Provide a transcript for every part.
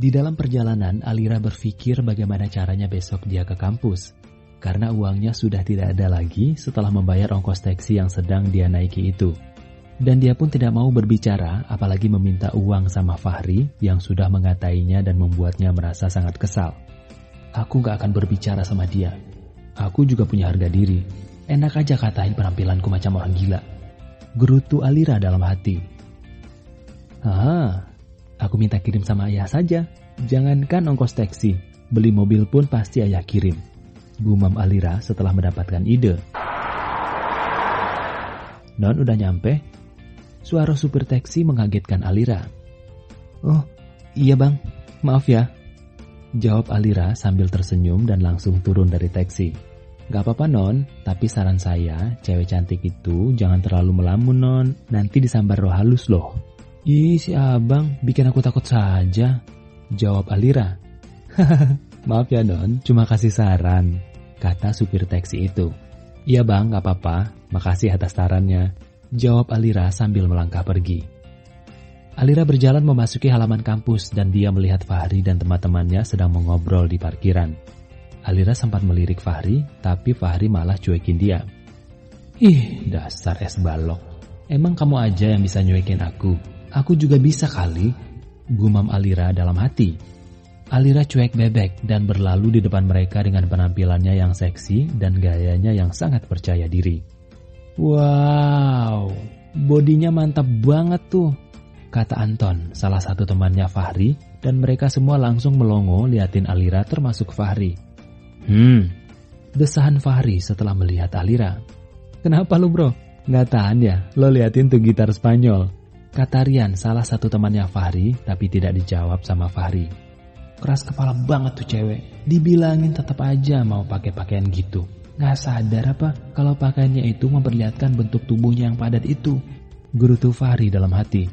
Di dalam perjalanan, Alira berpikir bagaimana caranya besok dia ke kampus. Karena uangnya sudah tidak ada lagi setelah membayar ongkos taksi yang sedang dia naiki itu. Dan dia pun tidak mau berbicara, apalagi meminta uang sama Fahri yang sudah mengatainya dan membuatnya merasa sangat kesal. Aku gak akan berbicara sama dia. Aku juga punya harga diri. Enak aja katain penampilanku macam orang gila. Gerutu Alira dalam hati. Aku minta kirim sama ayah saja. Jangankan ongkos taksi, beli mobil pun pasti ayah kirim. Gumam Alira setelah mendapatkan ide. Non udah nyampe? Suara supir taksi mengagetkan Alira. Oh, iya bang, maaf ya. Jawab Alira sambil tersenyum dan langsung turun dari taksi. Gak apa-apa non, tapi saran saya, cewek cantik itu jangan terlalu melamun non, nanti disambar roh halus loh. Ih si abang, bikin aku takut saja. Jawab Alira. Maaf ya non, cuma kasih saran, kata supir taksi itu. Iya bang, gak apa-apa, makasih atas sarannya. Jawab Alira sambil melangkah pergi. Alira berjalan memasuki halaman kampus dan dia melihat Fahri dan teman-temannya sedang mengobrol di parkiran. Alira sempat melirik Fahri, tapi Fahri malah cuekin dia. Ih, dasar es balok. Emang kamu aja yang bisa nyuekin aku? Aku juga bisa kali, gumam Alira dalam hati. Alira cuek bebek dan berlalu di depan mereka dengan penampilannya yang seksi dan gayanya yang sangat percaya diri. Wow, bodinya mantap banget tuh, kata Anton, salah satu temannya Fahri, dan mereka semua langsung melongo liatin Alira termasuk Fahri. Desahan Fahri setelah melihat Alira. Kenapa lu bro? Nggak tahan ya, lo liatin tuh gitar Spanyol. Kata Rian, salah satu temannya Fahri, tapi tidak dijawab sama Fahri. Keras kepala banget tuh cewek. Dibilangin tetap aja mau pakai pakaian gitu. Gak sadar apa kalau pakaiannya itu memperlihatkan bentuk tubuhnya yang padat itu. Gerutu Fahri dalam hati.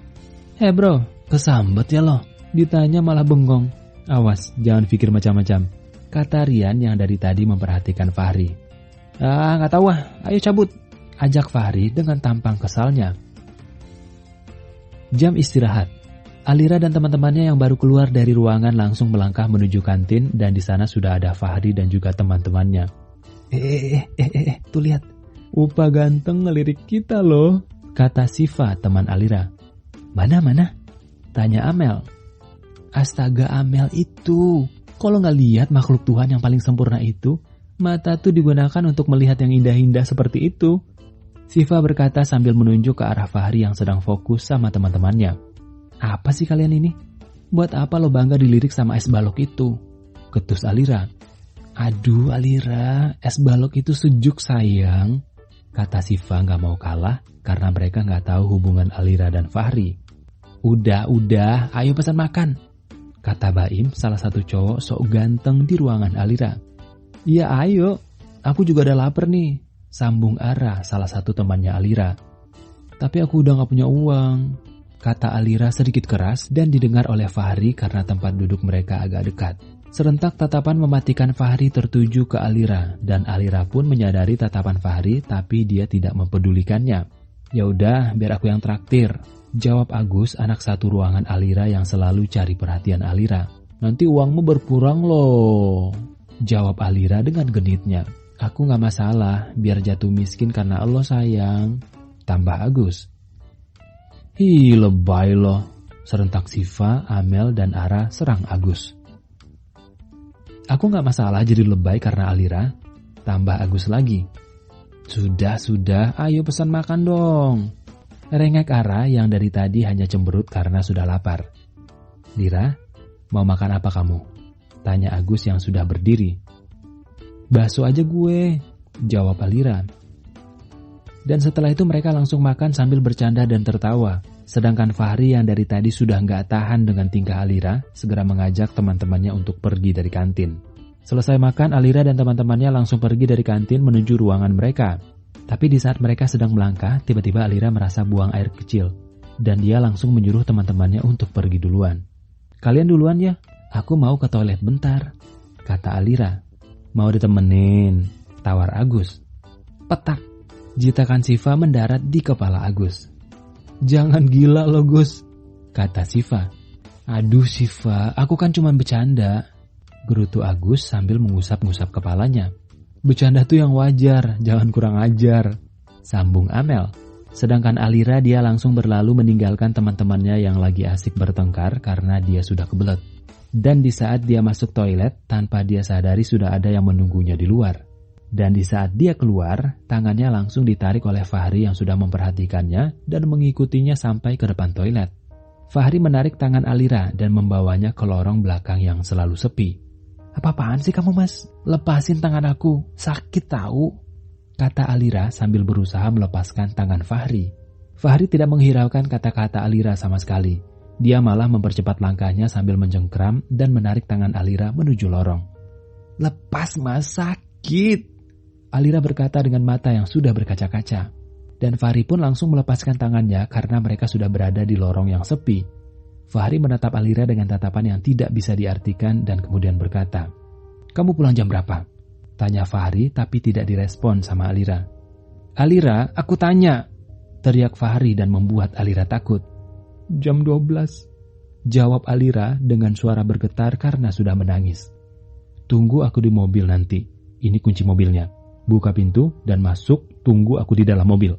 Bro, kesambet ya lo. Ditanya malah bengong. Awas, jangan pikir macam-macam. Kata Rian yang dari tadi memperhatikan Fahri. Gak tahu ayo cabut. Ajak Fahri dengan tampang kesalnya. Jam istirahat. Alira dan teman-temannya yang baru keluar dari ruangan langsung melangkah menuju kantin dan di sana sudah ada Fahri dan juga teman-temannya. Tuh lihat. Upa ganteng ngelirik kita loh, kata Siva teman Alira. Mana? Tanya Amel. Astaga Amel itu. Kalau nggak lihat makhluk Tuhan yang paling sempurna itu, mata tuh digunakan untuk melihat yang indah-indah seperti itu. Siva berkata sambil menunjuk ke arah Fahri yang sedang fokus sama teman-temannya. Apa sih kalian ini? Buat apa lo bangga dilirik sama es balok itu? Ketus Alira. Aduh Alira, es balok itu sejuk sayang. Kata Siva gak mau kalah karena mereka gak tahu hubungan Alira dan Fahri. Udah, ayo pesan makan. Kata Baim, salah satu cowok sok ganteng di ruangan Alira. Iya ayo, aku juga udah lapar nih. Sambung Ara, salah satu temannya Alira. Tapi aku udah gak punya uang, kata Alira sedikit keras dan didengar oleh Fahri karena tempat duduk mereka agak dekat. Serentak tatapan mematikan Fahri tertuju ke Alira dan Alira pun menyadari tatapan Fahri tapi dia tidak mempedulikannya. Ya udah, biar aku yang traktir, jawab Agus, anak satu ruangan Alira yang selalu cari perhatian Alira. Nanti uangmu berkurang loh, jawab Alira dengan genitnya. Aku gak masalah, biar jatuh miskin karena Allah sayang, tambah Agus. Hi lebay loh, serentak Siva, Amel, dan Ara serang Agus. Aku gak masalah jadi lebay karena Alira, tambah Agus lagi. Sudah, ayo pesan makan dong. Rengek Ara yang dari tadi hanya cemberut karena sudah lapar. Lira, mau makan apa kamu? Tanya Agus yang sudah berdiri. Bakso aja gue, jawab Alira. Dan setelah itu mereka langsung makan sambil bercanda dan tertawa. Sedangkan Fahri yang dari tadi sudah gak tahan dengan tingkah Alira, segera mengajak teman-temannya untuk pergi dari kantin. Selesai makan, Alira dan teman-temannya langsung pergi dari kantin menuju ruangan mereka. Tapi di saat mereka sedang melangkah, tiba-tiba Alira merasa buang air kecil. Dan dia langsung menyuruh teman-temannya untuk pergi duluan. Kalian duluan ya, aku mau ke toilet bentar, kata Alira. Mau ditemenin, tawar Agus. Petak, jitakan Siva mendarat di kepala Agus. Jangan gila lo Gus, kata Siva. Aduh Siva, aku kan cuma bercanda, gerutu Agus sambil mengusap-ngusap kepalanya. Bercanda tuh yang wajar, jangan kurang ajar, sambung Amel. Sedangkan Alira dia langsung berlalu meninggalkan teman-temannya yang lagi asik bertengkar karena dia sudah kebelet. Dan di saat dia masuk toilet, tanpa dia sadari sudah ada yang menunggunya di luar. Dan di saat dia keluar, tangannya langsung ditarik oleh Fahri yang sudah memperhatikannya dan mengikutinya sampai ke depan toilet. Fahri menarik tangan Alira dan membawanya ke lorong belakang yang selalu sepi. Apa-apaan sih kamu mas? Lepasin tangan aku, sakit tahu, kata Alira sambil berusaha melepaskan tangan Fahri. Fahri tidak menghiraukan kata-kata Alira sama sekali. Dia malah mempercepat langkahnya sambil mencengkram dan menarik tangan Alira menuju lorong. Lepas mas, sakit, Alira berkata dengan mata yang sudah berkaca-kaca. Dan Fahri pun langsung melepaskan tangannya karena mereka sudah berada di lorong yang sepi. Fahri menatap Alira dengan tatapan yang tidak bisa diartikan dan kemudian berkata, "Kamu pulang jam berapa?" Tanya Fahri tapi tidak direspon sama Alira. "Alira, aku tanya!" teriak Fahri dan membuat Alira takut. "Jam 12, jawab Alira dengan suara bergetar karena sudah menangis. "Tunggu aku di mobil nanti. Ini kunci mobilnya. Buka pintu dan masuk, tunggu aku di dalam mobil,"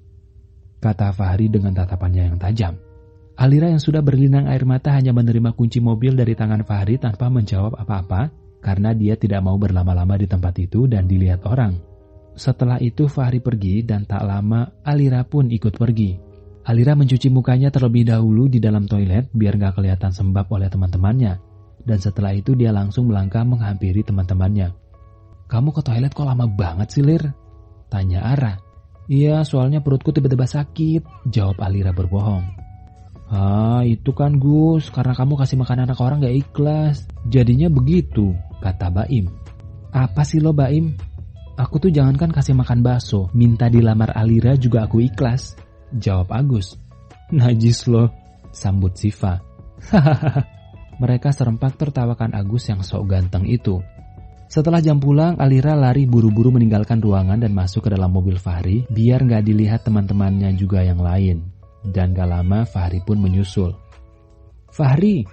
kata Fahri dengan tatapannya yang tajam. Alira yang sudah berlinang air mata hanya menerima kunci mobil dari tangan Fahri tanpa menjawab apa-apa karena dia tidak mau berlama-lama di tempat itu dan dilihat orang. Setelah itu Fahri pergi dan tak lama Alira pun ikut pergi. Alira mencuci mukanya terlebih dahulu di dalam toilet biar gak kelihatan sembab oleh teman-temannya. Dan setelah itu dia langsung melangkah menghampiri teman-temannya. "Kamu ke toilet kok lama banget sih, Lir?" tanya Ara. "Iya, soalnya perutku tiba-tiba sakit," jawab Alira berbohong. "Ah, itu kan Gus, karena kamu kasih makan anak orang gak ikhlas. Jadinya begitu," kata Baim. "Apa sih lo Baim? Aku tuh jangankan kasih makan bakso, minta dilamar Alira juga aku ikhlas," jawab Agus. "Najis lo," sambut Siva. Hahaha. Mereka serempak tertawakan Agus yang sok ganteng itu. Setelah jam pulang, Alira lari buru-buru meninggalkan ruangan dan masuk ke dalam mobil Fahri biar gak dilihat teman-temannya juga yang lain. Dan gak lama Fahri pun menyusul. "Fahri!"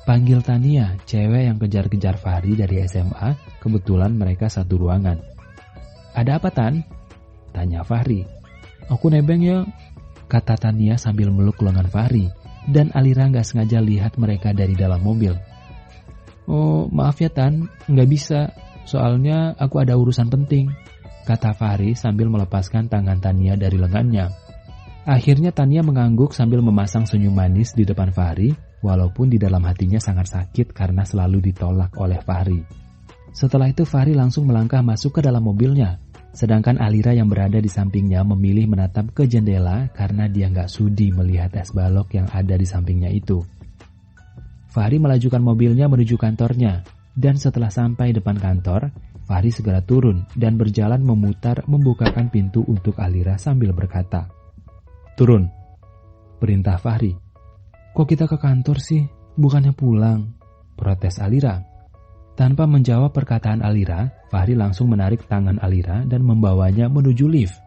panggil Tania, cewek yang kejar-kejar Fahri dari SMA. Kebetulan mereka satu ruangan. "Ada apa Tan?" tanya Fahri. "Aku nebeng ya," kata Tania sambil meluk lengan Fahri. Dan Alira gak sengaja lihat mereka dari dalam mobil. "Oh maaf ya Tan, gak bisa, soalnya aku ada urusan penting," kata Fahri sambil melepaskan tangan Tania dari lengannya. Akhirnya Tania mengangguk sambil memasang senyum manis di depan Fahri, walaupun di dalam hatinya sangat sakit karena selalu ditolak oleh Fahri. Setelah itu Fahri langsung melangkah masuk ke dalam mobilnya, sedangkan Alira yang berada di sampingnya memilih menatap ke jendela karena dia gak sudi melihat es balok yang ada di sampingnya itu. Fahri melajukan mobilnya menuju kantornya, dan setelah sampai depan kantor, Fahri segera turun dan berjalan memutar membukakan pintu untuk Alira sambil berkata, "Turun," perintah Fahri. "Kok kita ke kantor sih? Bukannya pulang?" protes Alira. Tanpa menjawab perkataan Alira, Fahri langsung menarik tangan Alira dan membawanya menuju lift.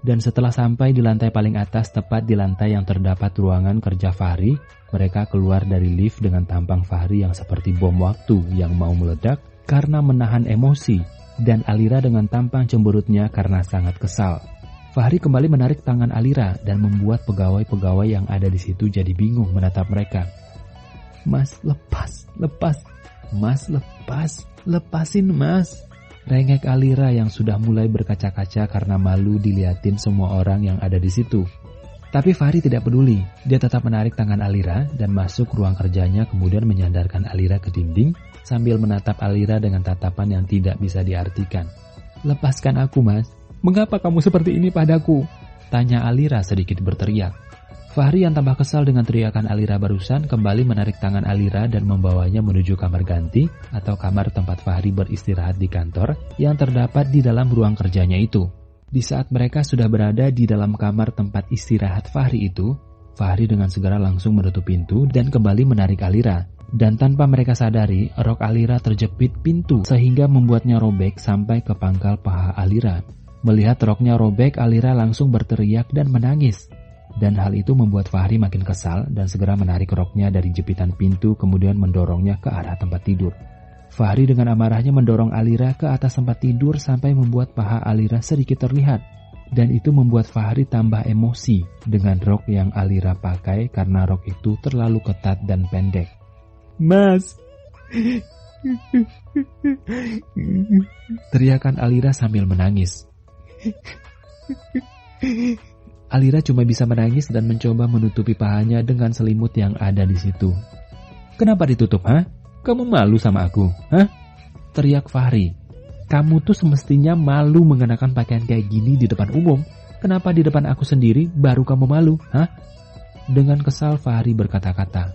Dan setelah sampai di lantai paling atas tepat di lantai yang terdapat ruangan kerja Fahri, mereka keluar dari lift dengan tampang Fahri yang seperti bom waktu yang mau meledak karena menahan emosi, dan Alira dengan tampang cemberutnya karena sangat kesal. Fahri kembali menarik tangan Alira dan membuat pegawai-pegawai yang ada di situ jadi bingung menatap mereka. "Mas, lepas. Mas, lepasin mas," rengek Alira yang sudah mulai berkaca-kaca karena malu diliatin semua orang yang ada di situ. Tapi Fahri tidak peduli, dia tetap menarik tangan Alira dan masuk ruang kerjanya kemudian menyandarkan Alira ke dinding sambil menatap Alira dengan tatapan yang tidak bisa diartikan. "Lepaskan aku mas, mengapa kamu seperti ini padaku?" tanya Alira sedikit berteriak. Fahri yang tambah kesal dengan teriakan Alira barusan kembali menarik tangan Alira dan membawanya menuju kamar ganti atau kamar tempat Fahri beristirahat di kantor yang terdapat di dalam ruang kerjanya itu. Di saat mereka sudah berada di dalam kamar tempat istirahat Fahri itu, Fahri dengan segera langsung menutup pintu dan kembali menarik Alira. Dan tanpa mereka sadari, rok Alira terjepit pintu sehingga membuatnya robek sampai ke pangkal paha Alira. Melihat roknya robek, Alira langsung berteriak dan menangis. Dan hal itu membuat Fahri makin kesal dan segera menarik roknya dari jepitan pintu kemudian mendorongnya ke arah tempat tidur. Fahri dengan amarahnya mendorong Alira ke atas tempat tidur sampai membuat paha Alira sedikit terlihat. Dan itu membuat Fahri tambah emosi dengan rok yang Alira pakai karena rok itu terlalu ketat dan pendek. "Mas!" teriakan Alira sambil menangis. Alira cuma bisa menangis dan mencoba menutupi pahanya dengan selimut yang ada di situ. "Kenapa ditutup, ha? Kamu malu sama aku, ha?" teriak Fahri. "Kamu tuh semestinya malu mengenakan pakaian kayak gini di depan umum. Kenapa di depan aku sendiri baru kamu malu, ha?" Dengan kesal Fahri berkata-kata,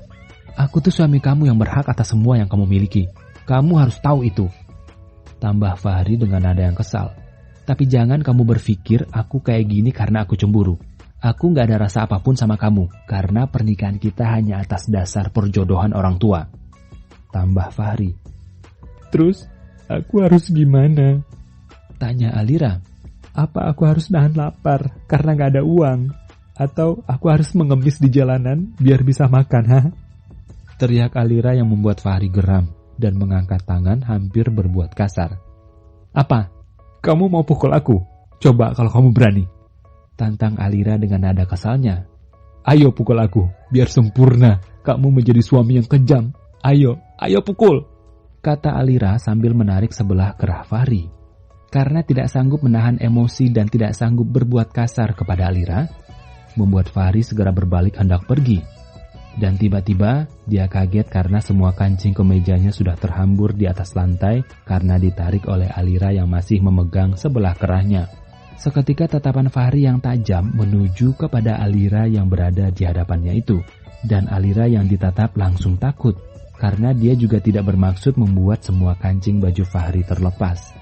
"Aku tuh suami kamu yang berhak atas semua yang kamu miliki. Kamu harus tahu itu." Tambah Fahri dengan nada yang kesal. "Tapi jangan kamu berpikir aku kayak gini karena aku cemburu. Aku gak ada rasa apapun sama kamu, karena pernikahan kita hanya atas dasar perjodohan orang tua." Tambah Fahri. "Terus, aku harus gimana?" tanya Alira. "Apa aku harus nahan lapar karena gak ada uang? Atau aku harus mengemis di jalanan biar bisa makan, ha?" teriak Alira yang membuat Fahri geram dan mengangkat tangan hampir berbuat kasar. "Apa? Kamu mau pukul aku? Coba kalau kamu berani," tantang Alira dengan nada kesalnya. "Ayo pukul aku, biar sempurna kamu menjadi suami yang kejam. Ayo pukul," kata Alira sambil menarik sebelah kerah Fahri. Karena tidak sanggup menahan emosi dan tidak sanggup berbuat kasar kepada Alira, membuat Fahri segera berbalik hendak pergi. Dan tiba-tiba dia kaget karena semua kancing kemejanya sudah terhambur di atas lantai karena ditarik oleh Alira yang masih memegang sebelah kerahnya. Seketika tatapan Fahri yang tajam menuju kepada Alira yang berada di hadapannya itu. Dan Alira yang ditatap langsung takut karena dia juga tidak bermaksud membuat semua kancing baju Fahri terlepas.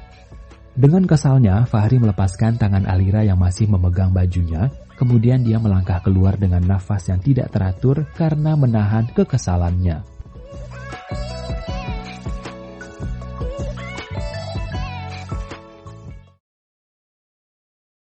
Dengan kesalnya, Fahri melepaskan tangan Alira yang masih memegang bajunya. Kemudian dia melangkah keluar dengan nafas yang tidak teratur karena menahan kekesalannya.